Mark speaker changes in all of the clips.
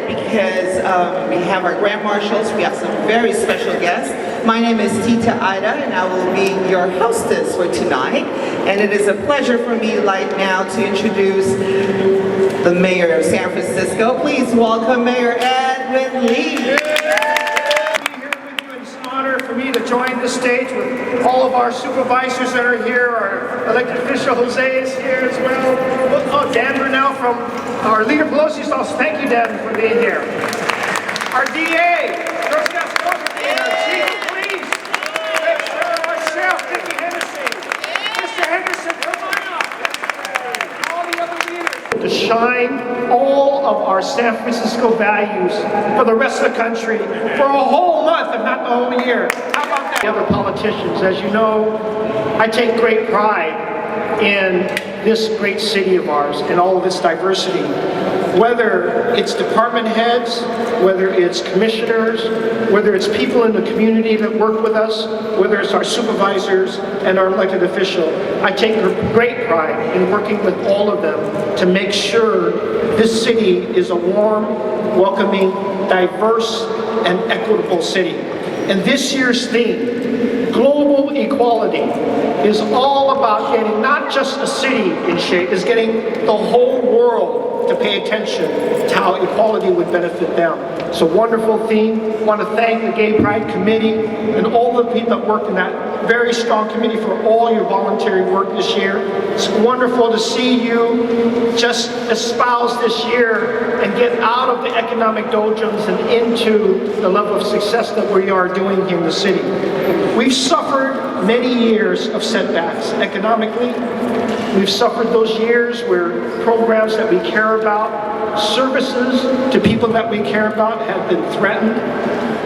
Speaker 1: excited because we have our Grand Marshals, we have some very special guests. My name is Tita Ida and I will be your hostess for tonight. And it is a pleasure for me right now to introduce the Mayor of San Francisco. Please welcome Mayor Edwin Lee.
Speaker 2: It's an honor for me to join the stage with all of our supervisors that are here. Our elected official Jose is here as well. Oh, Denver now from our leader Pelosi's office. Thank you, Denver, for being here. Our DA, Girl Scouts of and our Chief of Police, our Sheriff, Vicki Henderson. Mr. Henderson, come on up. All the other leaders. To shine all of our San Francisco values for the rest of the country for a whole month, if not the whole year. How about that? The other politicians, as you know, I take great pride in this great city of ours and all of its diversity. Whether it's department heads, whether it's commissioners, whether it's people in the community that work with us, whether it's our supervisors and our elected official, I take great pride in working with all of them to make sure this city is a warm, welcoming, diverse, and equitable city. And this year's theme, Global Equality, is all about getting not just a city in shape, is getting the whole world to pay attention to how equality would benefit them. It's a wonderful theme. I want to thank the Gay Pride Committee and all the people that work in that very strong committee for all your voluntary work this year. It's wonderful to see you just espouse this year and get out of the economic doldrums and into the level of success that we are doing here in the city. We've suffered many years of setbacks economically. We've suffered those years where programs that we care about, services to people that we care about have been threatened.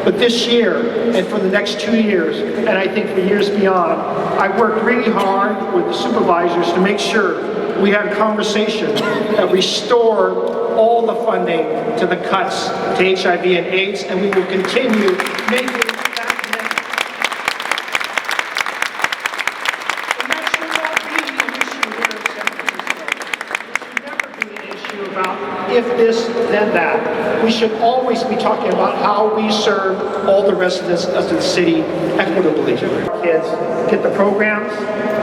Speaker 2: But this year, and for the next 2 years, and I think for years beyond, I worked really hard with the supervisors to make sure we had a conversation that restored all the funding to the cuts to HIV and AIDS, and we will continue making if this, then that. We should always be talking about how we serve all the residents of the city equitably. Kids get the programs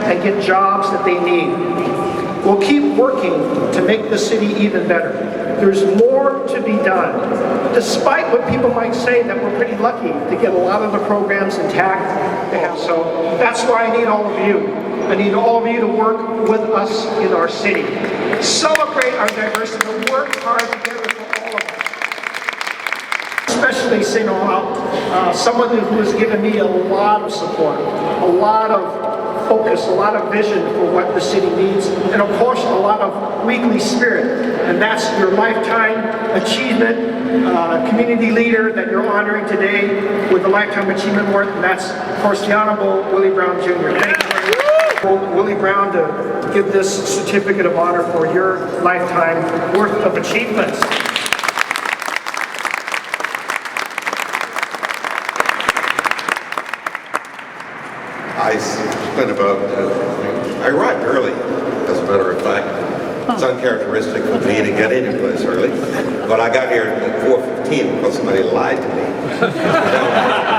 Speaker 2: and get jobs that they need. We'll keep working to make the city even better. There's more to be done. Despite what people might say that we're pretty lucky to get a lot of the programs intact. So that's why I need all of you. I need all of you to work with us in our city. Celebrate our diversity and work hard together for all of us. Especially single out someone who has given me a lot of support, a lot of focus, a lot of vision for what the city needs, and of course a lot of weekly spirit. And that's your lifetime achievement community leader that you're honoring today with the Lifetime Achievement Award, and that's of course the Honorable Willie Brown Jr. Thank you very much. Willie Brown to give this certificate of honor for your lifetime worth of achievements.
Speaker 3: I spent about, I arrived early, as a matter of fact. It's uncharacteristic for me to get any place early, but I got here at 4:15 because somebody lied to me. I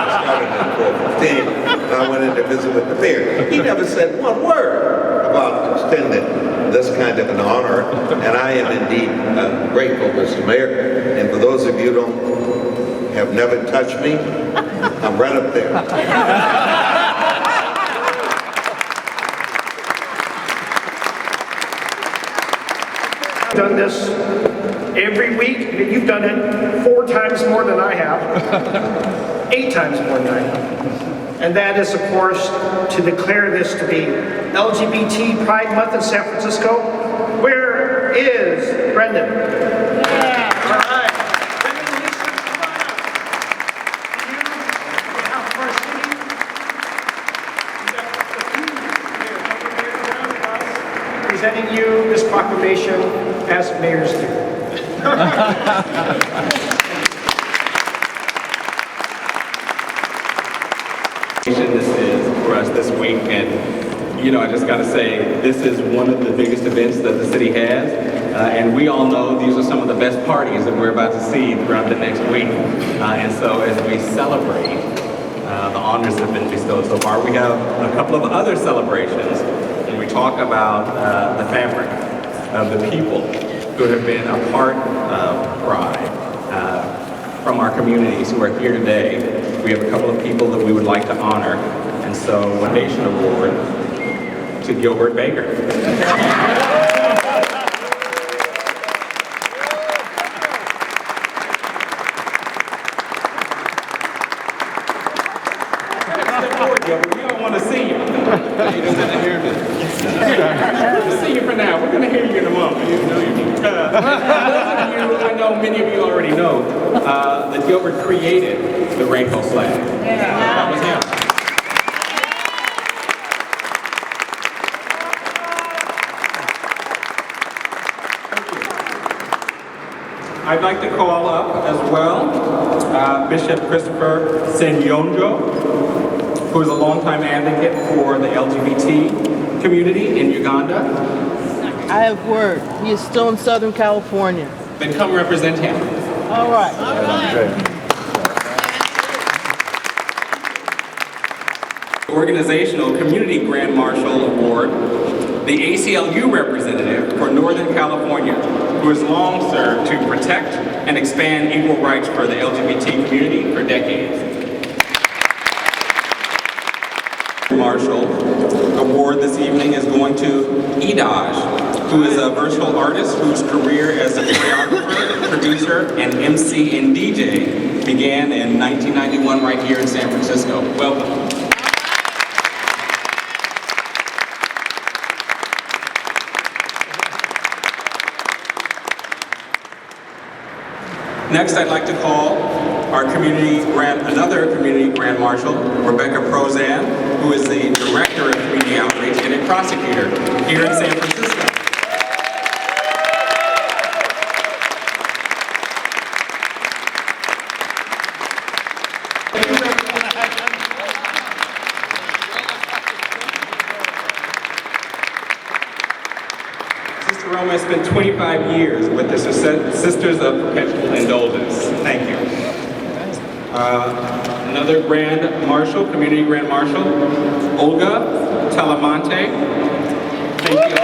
Speaker 3: started at 4:15, and I went in to visit with the mayor. He never said one word about extending this kind of an honor, and I am indeed grateful, Mr. Mayor. And for those of you who have never touched me, I'm right up there.
Speaker 2: Done this every week. You've done it 4 times more than I have, 8 times more than I have. And that is, of course, to declare this to be LGBT Pride Month in San Francisco. Where is Brendan? Yeah. All right. Brendan, Lisa, come on up. You, on behalf of our city, presenting you this proclamation as mayors do.
Speaker 4: This is for us this week, and I just got to say, this is one of the biggest events that the city has. And we all know these are some of the best parties that we're about to see throughout the next week. And so as we celebrate the honors that have been bestowed so far, we have a couple of other celebrations. And we talk about the fabric of the people who have been a part of Pride from our communities who are here today. We have a couple of people that we would like to honor. And so, a Nation Award to Gilbert Baker. We don't want to see you. You don't have to hear me. We'll see you for now. We're going to hear you in a moment. I know many of you already know that Gilbert created the rainbow flag. That was him. I'd like to call up as well Bishop Christopher Senyonjo, who is a longtime advocate for the LGBT community in Uganda.
Speaker 5: I have word. He is still in Southern California.
Speaker 4: Then come represent him.
Speaker 5: All right.
Speaker 4: Organizational Community Grand Marshal Award, the ACLU representative for Northern California, who has long served to protect and expand equal rights for the LGBT community for decades. Marshal Award this evening is going to Idaj, who is a virtual artist whose career as a choreographer, producer, and MC and DJ began in 1991 right here in San Francisco. Welcome. Next, I'd like to call our another community grand marshal, Rebecca Prozan, who is the director of community outreach and a prosecutor here in San Francisco. Sister Roma has spent 25 years with the Sisters of Perpetual Indulgence. Thank you. Another Grand Marshal, Community Grand Marshal, Olga Talamante. Thank you, Olga.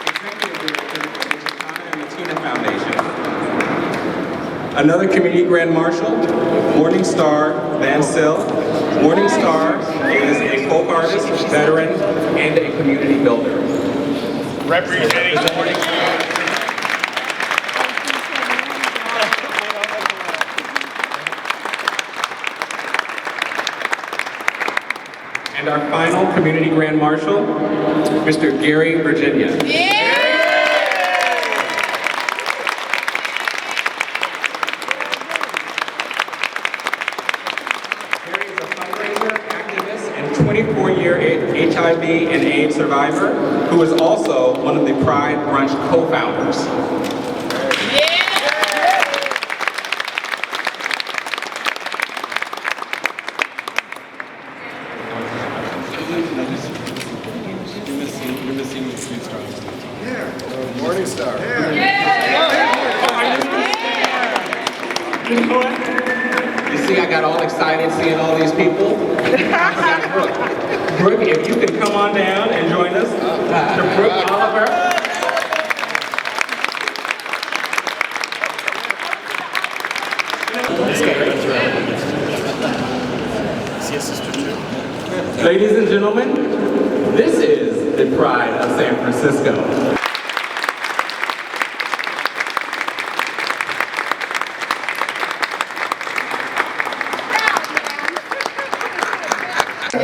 Speaker 4: Executive Director of the Chicana and Latina Foundation. Another Community Grand Marshal, Morning Star Van Sil. Morning Star is a folk artist, veteran, and a community builder.
Speaker 2: Representing the Morning Star.
Speaker 4: And our final Community Grand Marshal, Mr. Gary Virginia. Gary is a fundraiser, activist, and 24-year HIV and AIDS survivor, who is also one of the Pride Brunch co-founders.
Speaker 6: Morning Star.
Speaker 4: You know what? You see, I got all excited seeing all these people. Brooke, if you could come on down and join us. To Brooke Oliver. Ladies and gentlemen, this is the Pride of San Francisco.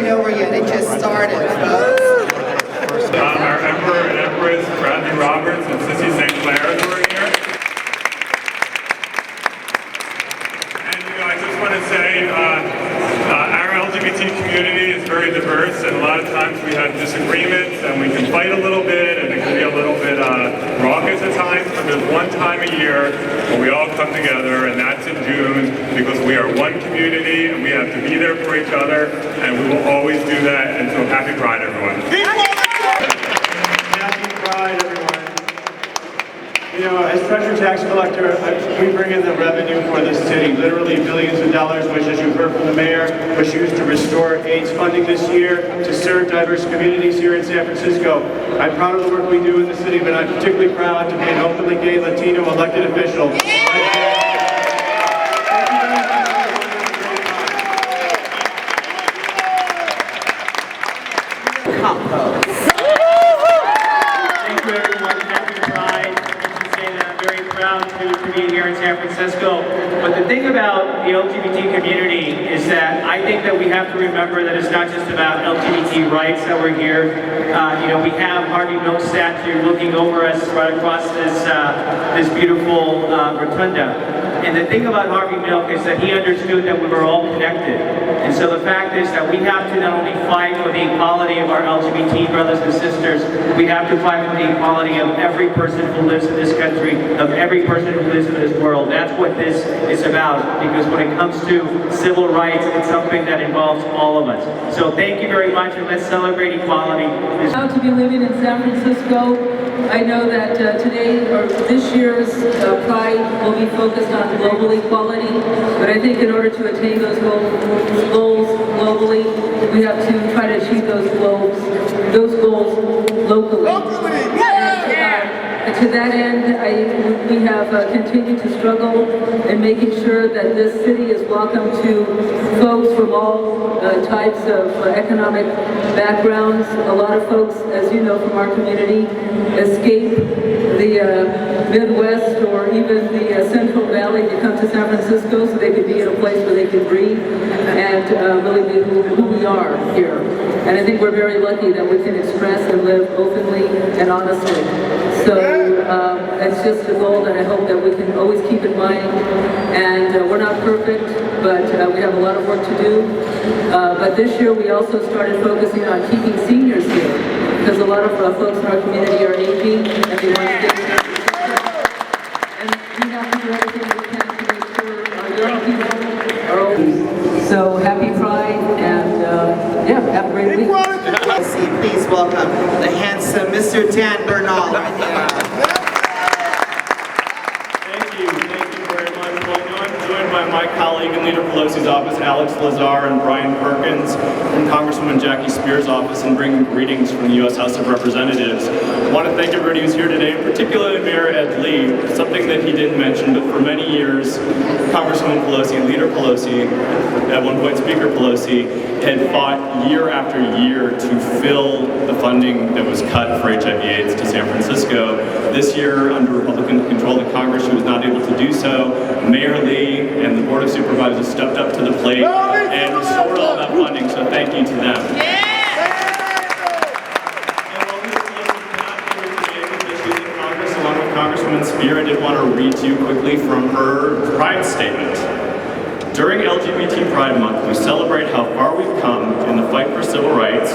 Speaker 1: Over yet, it just started.
Speaker 7: Our Emperor and Empress, Bradley Roberts and Sissy St. Clair who are here. And I just want to say our LGBT community is very diverse, and a lot of times we have disagreements and we can fight a little bit and it can be a little bit raucous at times, but there's one time a year when we all come together, and that's in June, because we are one community and we have to be there for each other, and we will always do that. And so happy Pride, everyone.
Speaker 6: Mr. Tax Collector, we bring in the revenue for the city, literally billions of dollars, which, as you heard from the mayor, was used to restore AIDS funding this year to serve diverse communities here in San Francisco. I'm proud of the work we do in the city, but I'm particularly proud to be an openly gay Latino elected official.
Speaker 1: Campos.
Speaker 8: Thank you, everyone. Happy Pride. I should say that I'm very proud to be here in San Francisco. But the thing about the LGBT community is that I think that we have to remember that it's not just about LGBT rights that we're here. We have Harvey Milk's statue looking over us right across this beautiful rotunda. And the thing about Harvey Milk is that he understood that we were all connected. And so the fact is that we have to not only fight for the equality of our LGBT brothers and sisters, we have to fight for the equality of every person who lives in this country, of every person who lives in this world. That's what this is about, because when it comes to civil rights, it's something that involves all of us. So thank you very much, and let's celebrate equality.
Speaker 9: Proud to be living in San Francisco. I know that today, or this year's Pride will be focused on global equality, but I think in order to attain those goals globally, we have to try to achieve those goals locally. And to that end, we have continued to struggle in making sure that this city is welcome to folks from all types of economic backgrounds. A lot of folks, as you know from our community, escape the Midwest or even the Central Valley to come to San Francisco so they could be in a place where they can breathe and really be who we are here. And I think we're very lucky that we can express and live openly and honestly. So it's just a goal that I hope that we can always keep in mind. And we're not perfect, but we have a lot of work to do. But this year we also started focusing on keeping seniors here, because a lot of folks in our community are aging and they want to get here. And we have to do everything we can to make sure our young people are open. So happy Pride, and yeah, have a great week.
Speaker 1: Please welcome the handsome Mr. Dan Bernal right there.
Speaker 10: Thank you very much. Well, I'm joined by my colleague in Leader Pelosi's office, Alex Lazar, and Brian Perkins from Congresswoman Jackie Spears' office, and bringing greetings from the U.S. House of Representatives. I want to thank everybody who's here today, particularly Mayor Ed Lee, something that he didn't mention, but for many years, Congresswoman Pelosi, Leader Pelosi, at one point Speaker Pelosi, had fought year after year to fill the funding that was cut for HIV/AIDS to San Francisco. This year, under Republican control of Congress, she was not able to do so. Mayor Lee and the Board of Supervisors stepped up to the plate and restored all that funding, so thank you to them. And while Leader Pelosi cannot be here today because she's in Congress along with Congresswoman Spear, I did want to read to you quickly from her Pride statement. During LGBT Pride Month, we celebrate how far we've come in the fight for civil rights.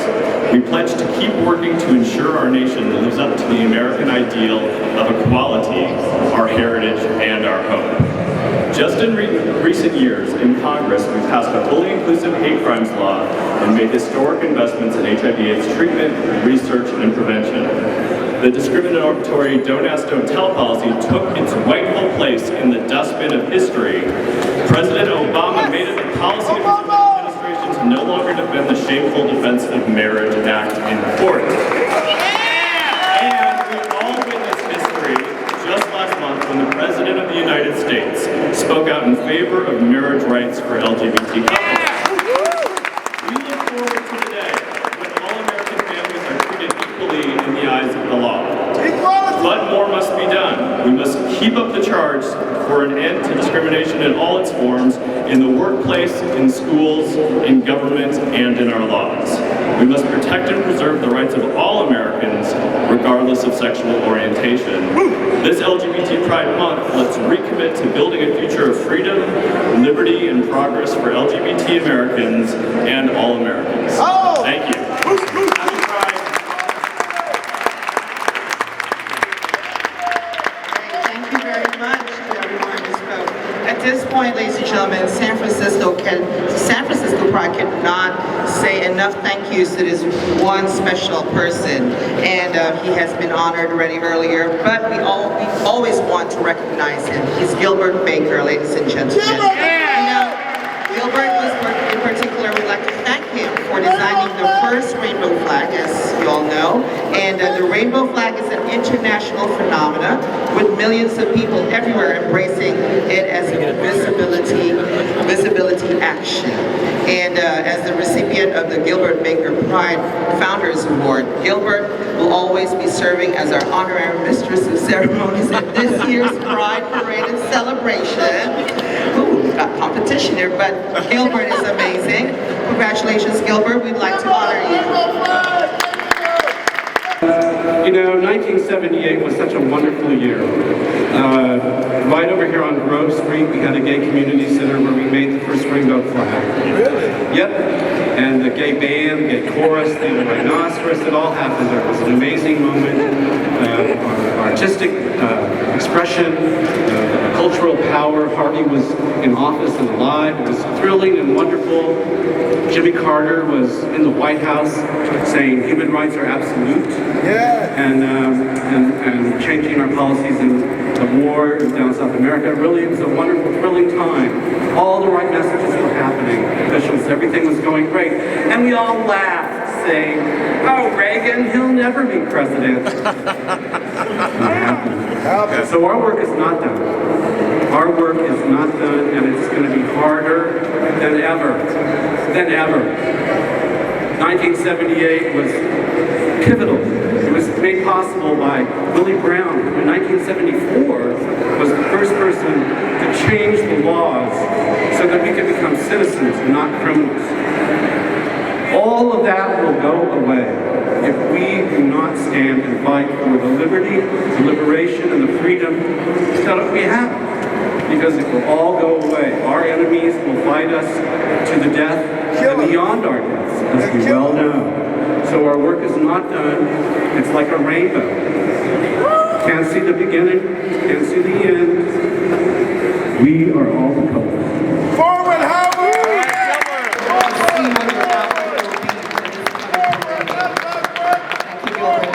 Speaker 10: We pledge to keep working to ensure our nation lives up to the American ideal of equality, our heritage, and our hope. Just in recent years, in Congress, we've passed a fully inclusive hate crimes law and made historic investments in HIV/AIDS treatment, research, and prevention. The discriminatory Don't Ask, Don't Tell policy took its rightful place in the dustbin of history. President Obama made it a policy of his administration to no longer defend the shameful Defense of Marriage Act in court. And we all witnessed history just last month when the President of the United States spoke out in favor of marriage rights for LGBT couples. We look forward to the day when all American families are treated equally in the eyes of the law. But more must be done. We must keep up the charge for an end to discrimination in all its forms, in the workplace, in schools, in government, and in our laws. We must protect and preserve the rights of all Americans, regardless of sexual orientation. This LGBT Pride Month, let's recommit to building a future of freedom, liberty, and progress for LGBT Americans and all Americans. Thank you. Happy Pride.
Speaker 1: Thank you very much to everyone who spoke. At this point, ladies and gentlemen, San Francisco Pride I cannot say enough thank yous to this one special person, and he has been honored already earlier, but we always want to recognize him. He's Gilbert Baker, ladies and gentlemen. Gilbert was, in particular, we'd like to thank him for designing the first rainbow flag, as you all know. And the rainbow flag is an international phenomenon with millions of people everywhere embracing it as a visibility action. And as the recipient of the Gilbert Baker Pride Founders Award, Gilbert will always be serving as our honorary mistress of ceremonies at this year's Pride Parade and celebration. Ooh, we've got competition here, but Gilbert is amazing. Congratulations, Gilbert. We'd like to honor you.
Speaker 11: You know, 1978 was such a wonderful year. Right over here on Grove Street, we had a gay community center where we made the first rainbow flag. Really? Yep. And the gay band, gay chorus, the rhinoceros, it all happened there. It was an amazing moment. Artistic expression, cultural power. Harvey was in office and alive. It was thrilling and wonderful. Jimmy Carter was in the White House saying human rights are absolute. Yeah. And changing our policies in the war down South America. Really, it was a wonderful, thrilling time. All the right messages were happening. Officials, everything was going great. And we all laughed, saying, oh, Reagan, he'll never be president. Not happening. So our work is not done. Our work is not done, and it's going to be harder than ever. 1978 was pivotal. It was made possible by Willie Brown, who in 1974 was the first person to change the laws so that we could become citizens and not criminals. All of that will go away if we do not stand and fight for the liberty, the liberation, and the freedom that we have. Because it will all go away. Our enemies will fight us to the death and beyond our deaths, as we well know. So our work is not done. It's like a rainbow. Can't see the beginning, can't see the end. We are all the colors.
Speaker 12: Forward, Howard!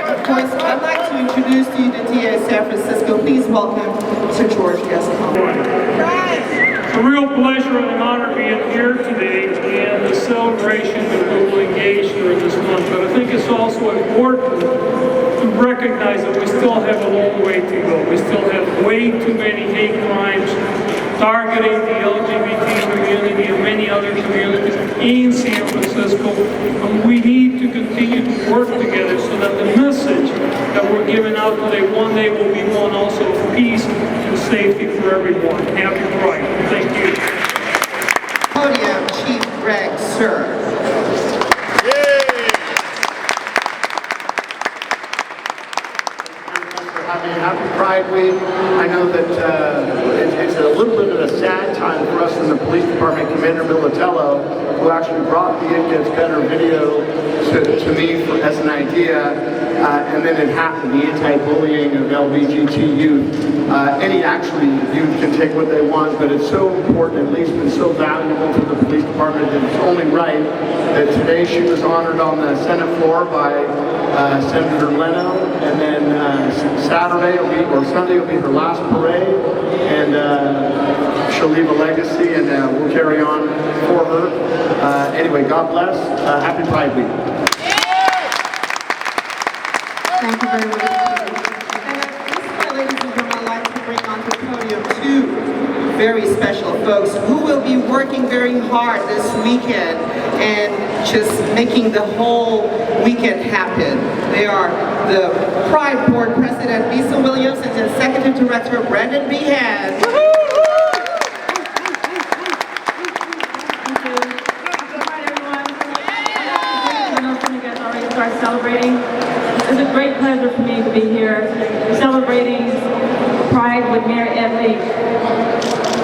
Speaker 1: Of course, I'd like to introduce to you the TA of San Francisco. Please welcome Sir George Gascon.
Speaker 13: It's a real pleasure and an honor being here today in the celebration that we will engage during this month. But I think it's also important to recognize that we still have a long way to go. We still have way too many hate crimes targeting the LGBT community and many other communities in San Francisco. And we need to continue to work together so that the message that we're giving out today one day will be one also of peace and safety for everyone. Happy Pride. Thank you.
Speaker 1: Podium, Chief Greg Sir.
Speaker 2: Happy Pride Week. I know that it's a little bit of a sad time for us in the police department. Commander Militello, who actually brought the It Gets Better video to me as an idea, and then it happened, the anti-bullying of LGBT youth. Any actually youth can take what they want, but it's so important, at least been so valuable to the police department, that it's only right that today she was honored on the Senate floor by Senator Leno, and then Sunday will be her last parade, and she'll leave a legacy, and we'll carry on for her. Anyway, God bless. Happy Pride Week.
Speaker 1: Thank you very much. And ladies and gentlemen, I'd like to bring onto the podium two very special folks who will be working very hard this weekend and just making the whole weekend happen. They are the Pride Board President Lisa Williams and the Executive Director Brandon Behan.
Speaker 14: Celebrating. It's a great pleasure for me to be here celebrating Pride with Mayor Edwin.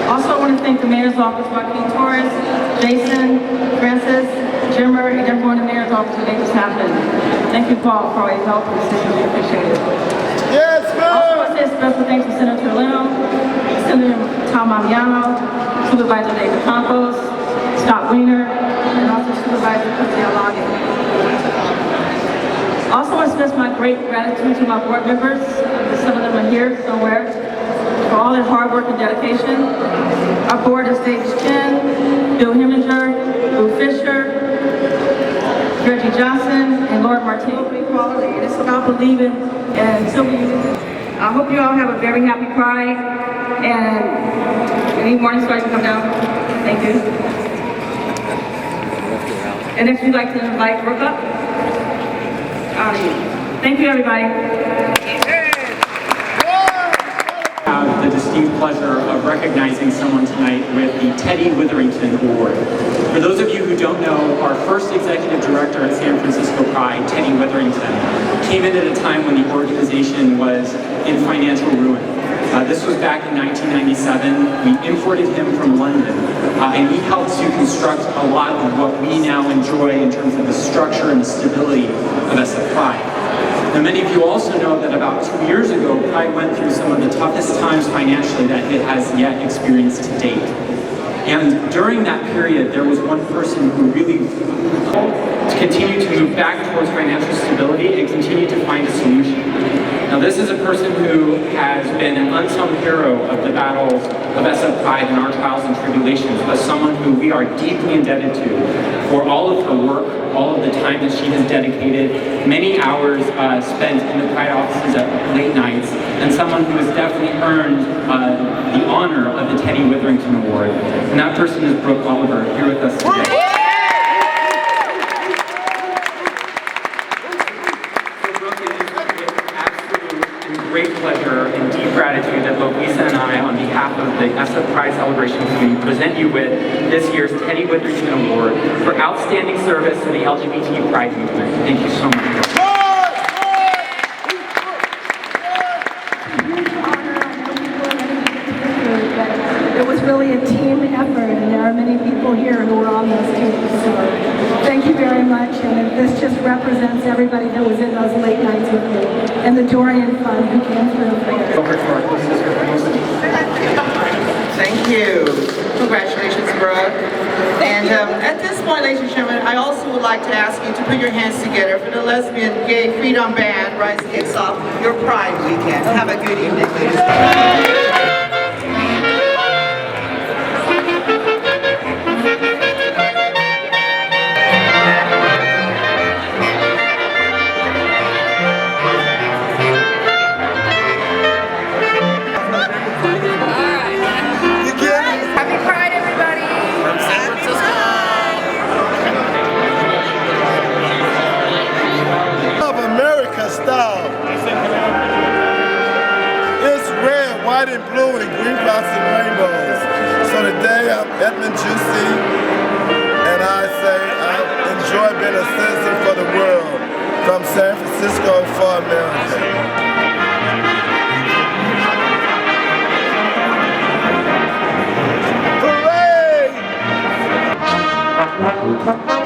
Speaker 14: Also, I want to thank the Mayor's Office, Joaquin Torres, Jason, Francis, Jimmer, and everyone in the Mayor's Office to make this happen. Thank you, Paul, for all your help and assistance. We appreciate it.
Speaker 12: Yes, ma'am!
Speaker 14: Also, I want to say a special thanks to Senator Leno, Senator Tom Mamiano, Supervisor David Campos, Scott Wiener, and also express my great gratitude to my board members, some of them are here somewhere, for all their hard work and dedication. Our board is David Chen, Bill Heminger, Lou Fisher, Reggie Johnson, and Laura Martinez. Equality, it is about believing, and so I hope you all have a very happy Pride, and any morning stars can come down. Thank you. And next we'd like to invite Brooke up. Thank you, everybody.
Speaker 15: I have the distinct pleasure of recognizing someone tonight with the Teddy Witherington Award. For those of you who don't know, our first executive director at San Francisco Pride, Teddy Witherington, came in at a time when the organization was in financial ruin. This was back in 1997. We imported him from London, and he helped to construct a lot of what we now enjoy in terms of the structure and the stability of SF Pride. Now, many of you also know that about 2 years ago, Pride went through some of the toughest times financially that it has yet experienced to date. And during that period, there was one person who really continued to move back towards financial stability and continue to find a solution. Now, this is a person who has been an unsung hero of the battles of SF Pride and our trials and tribulations, but someone who we are deeply indebted to for all of her work, all of the time that she has dedicated, many hours spent in the Pride offices at late nights, and someone who has definitely earned the honor of the Teddy Witherington Award. And that person is Brooke Oliver, here with us today. Great pleasure and deep gratitude that both Lisa and I, on behalf of the SF Pride Celebration Committee, present you with this year's Teddy Witherington Award for outstanding service to the LGBT Pride movement. Thank you so much.
Speaker 16: It was really a team effort, and there are many people here who were on this team. So thank you very much, and this just represents everybody that was in those late nights with me, and the Dorian Fund who came through for you.
Speaker 1: Thank you. Congratulations, Brooke. And at this point, ladies and gentlemen, I also would like to ask you to put your hands together for the Lesbian Gay Freedom Band, Rise kicks off your Pride weekend. Have a good evening, ladies and gentlemen.
Speaker 12: And blue and green clouds and rainbows. So today I'm Edwin Juicy, and I say I enjoy being a citizen for the world, from San Francisco for America. Hooray!